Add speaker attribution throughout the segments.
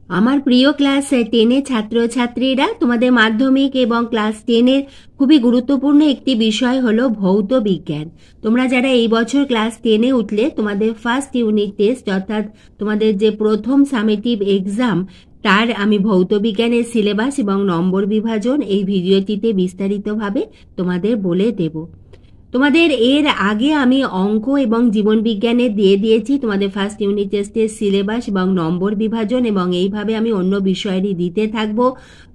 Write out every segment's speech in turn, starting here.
Speaker 1: আমার প্রিয় ক্লাস 10 ছাত্রছাত্রীরা, তোমাদের মাধ্যমিক এবং ক্লাস 10 খুবই গুরুত্বপূর্ণ একটি বিষয় হলো ভৌত বিজ্ঞান। তোমরা যারা এই বছর ক্লাস 10 উঠলে, তোমাদের ফার্স্ট ইউনিট টেস্ট অর্থাৎ তোমাদের যে প্রথম সামেটিভ এক্সাম, তার আমি ভৌত বিজ্ঞানের সিলেবাস এবং নম্বর বিভাজন এই ভিডিওটিতে বিস্তারিতভাবে তোমাদের বলে দেব। তোমাদের এর আগে আমি অঙ্ক এবং জীবন বিজ্ঞানের দিয়ে দিয়েছি তোমাদের ফার্স্ট ইউনিট টেস্টের সিলেবাস এবং নম্বর বিভাজন, এবং এইভাবে আমি অন্য বিষয়েরই দিতে থাকবো।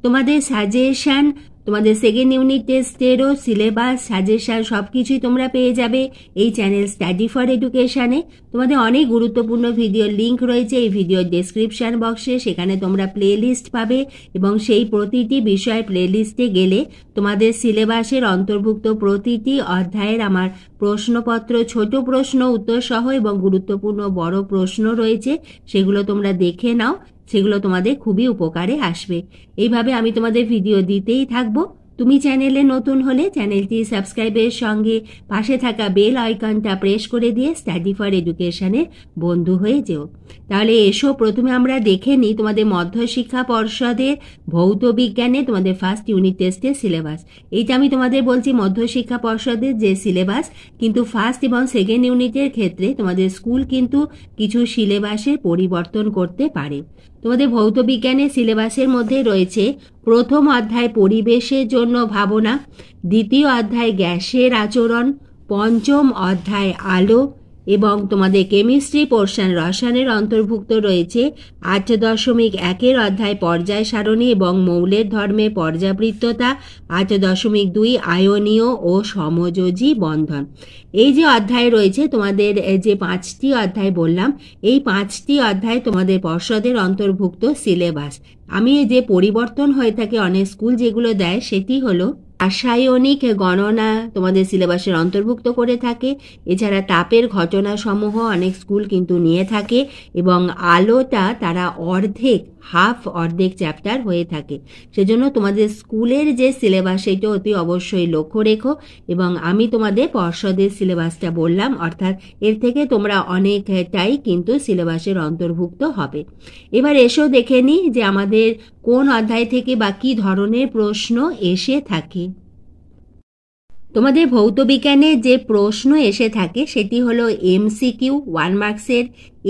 Speaker 1: তোমাদের সাজেশন, তোমাদের সেকেন্ড ইউনিট টেস্টেরও সিলেবাস, সাজেশন সবকিছুই তোমরা পেয়ে যাবে এই চ্যানেল স্টাডি ফর এডুকেশনে। তোমাদের অনেক গুরুত্বপূর্ণ ভিডিওর লিঙ্ক রয়েছে এই ভিডিওর ডেসক্রিপশন বক্সে, সেখানে তোমরা প্লে লিস্ট পাবে এবং সেই প্রতিটি বিষয়ের প্লে লিস্টে গেলে তোমাদের সিলেবাসের অন্তর্ভুক্ত প্রতিটি অধ্যায়ের আমার প্রশ্নপত্র, ছোট প্রশ্ন উত্তর সহ এবং গুরুত্বপূর্ণ বড় প্রশ্ন রয়েছে, সেগুলো তোমরা দেখে নাও, সেগুলো তোমাদের খুবই উপকারে আসবে। এইভাবে আমি তোমাদের ভিডিও দিতেই থাকবো। তুমি চ্যানেলে নতুন হলে চ্যানেলটি সাবস্ক্রাইবের সঙ্গে পাশে থাকা বেল আইকনটা প্রেস করে দিয়ে স্টাডি ফর এডুকেশনের বন্ধু হয়ে যেও। তাহলে এসো, প্রথমে আমরা দেখে নিই তোমাদের মধ্যশিক্ষা পর্ষদের ভৌত বিজ্ঞানে তোমাদের ফার্স্ট ইউনিট টেস্টের সিলেবাস। এইটা আমি তোমাদের বলছি মধ্যশিক্ষা পর্ষদের যে সিলেবাস, কিন্তু ফার্স্ট এবং সেকেন্ড ইউনিটের ক্ষেত্রে তোমাদের স্কুল কিন্তু কিছু সিলেবাসের পরিবর্তন করতে পারে। তোমাদের ভৌত বিজ্ঞানের সিলেবাসের মধ্যে রয়েছে প্রথম অধ্যায় পরিবেশের জন্য ভাবনা, দ্বিতীয় অধ্যায় গ্যাসের আচরণ, পঞ্চম অধ্যায় আলো, এবং তোমাদের কেমিস্ট্রি পোর্শন রসায়নের অন্তর্ভুক্ত রয়েছে 8.1 অধ্যায় পর্যায় সারণী এবং মৌলের ধর্মে পর্যাবৃত্ততা, 8.2 আয়নীয় ও সমযোজী বন্ধন। এই যে অধ্যায় রয়েছে তোমাদের, যে 5টি অধ্যায় বললাম, এই 5টি অধ্যায় তোমাদের পর্ষদের অন্তর্ভুক্ত সিলেবাস। আমি যে পরিবর্তন হয়ে থাকে অনেক স্কুল যেগুলো দেয়, সেটি হলো রাসায়নিক গণনা তোমাদের সিলেবাসের অন্তর্ভুক্ত করে থাকে। এছাড়া তাপের ঘটনা সমূহ অনেক স্কুল কিন্তু নিয়ে থাকে, এবং আলোটা তারা অর্ধেক চ্যাপ্টার হয়ে থাকে। সেজন্য তোমাদের স্কুলের যে সিলেবাস সেটা অতি অবশ্যই লক্ষ্য রেখো, এবং আমি তোমাদের পর্ষদের সিলেবাসটা বললাম, অর্থাৎ এর থেকে তোমরা অনেকটাই কিন্তু সিলেবাসের অন্তর্ভুক্ত হবে। এবার এসো দেখে নিই যে আমাদের কোন অধ্যায় থেকে বা কী ধরনের প্রশ্ন এসে থাকে। তোমাদের ভৌত বিজ্ঞানে যে প্রশ্ন এসে থাকে সেটি হলো এমসিকিউ 1 মার্কসের,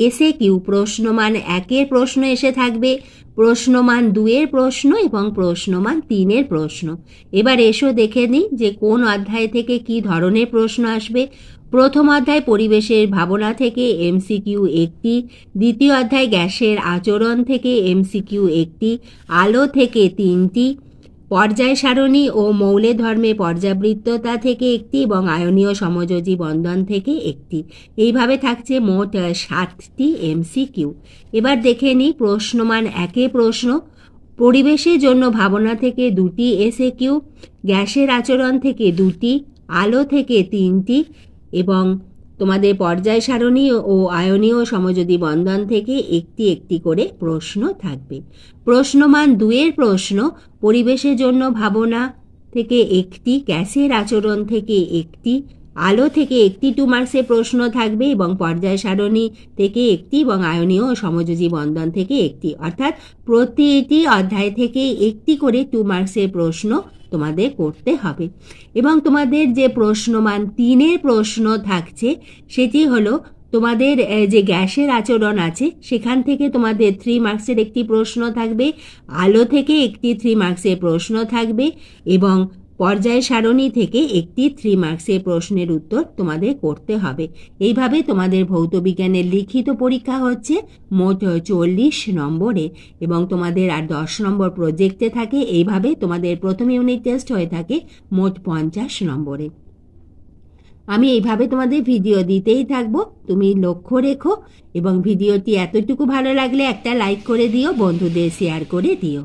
Speaker 1: এসএকিউ প্রশ্নমান 1-এর প্রশ্ন এসে থাকবে, প্রশ্নমান 2-এর প্রশ্ন এবং প্রশ্নমান 3-এর প্রশ্ন। এবার এসো দেখে নিই যে কোন অধ্যায় থেকে কি ধরনের প্রশ্ন আসবে। প্রথম অধ্যায় পরিবেশের ভাবনা থেকে এমসিকিউ 1টি, দ্বিতীয় অধ্যায় গ্যাসের আচরণ থেকে এমসিকিউ 1টি, আলো থেকে 3টি, পর্যায় সারণী ও মৌলের ধর্মে পর্যাবৃত্ততা থেকে 1টি এবং আয়নীয় সমযোজী বন্ধন থেকে 1টি। এইভাবে থাকছে মোট 7টি এমসিকিউ। এবার দেখে নিই প্রশ্নমান 1-এ প্রশ্ন। পরিবেশের জন্য ভাবনা থেকে 2টি এসএকিউ, গ্যাসের আচরণ থেকে 2টি, আলো থেকে 3টি এবং তোমাদের পর্যায় সারণী ও আয়নীয় সমযোজী বন্ধন থেকে একটি করে প্রশ্ন থাকবে। প্রশ্নমান 2-এর প্রশ্ন পরিবেশের জন্য ভাবনা থেকে 1টি, গ্যাসের আচরণ থেকে 1টি, আলো থেকে 1টি 2 মার্কসের প্রশ্ন থাকবে এবং পর্যায় সারণী থেকে 1টি এবং আয়নীয় সমযোজী বন্ধন থেকে 1টি, অর্থাৎ প্রতিটি অধ্যায় থেকে 1টি করে 2 মার্কসের প্রশ্ন তোমাদের করতে হবে। এবং তোমাদের যে প্রশ্নমান 3-এর প্রশ্ন থাকছে সেটি হলো তোমাদের যে গ্যাসের আচরণ আছে সেখান থেকে তোমাদের 3 মার্কসের একটি প্রশ্ন থাকবে, আলো থেকে একটি 3 মার্কসের প্রশ্ন থাকবে এবং পর্যায় সারণী থেকে একটি 3 মার্কসের প্রশ্নের উত্তর তোমাদের করতে হবে। এইভাবে তোমাদের ভৌত বিজ্ঞানের লিখিত পরীক্ষা হচ্ছে মোট 40 নম্বরে, এবং তোমাদের আর 10 নম্বর প্রজেক্টে থাকে। এইভাবে তোমাদের প্রথম ইউনিট টেস্ট হয়ে থাকে মোট 50 নম্বরে। আমি এইভাবে তোমাদের ভিডিও দিতেই থাকবো, তুমি লক্ষ্য রেখো, এবং ভিডিওটি এতটুকু ভালো লাগলে একটা লাইক করে দিও, বন্ধুদের শেয়ার করে দিও।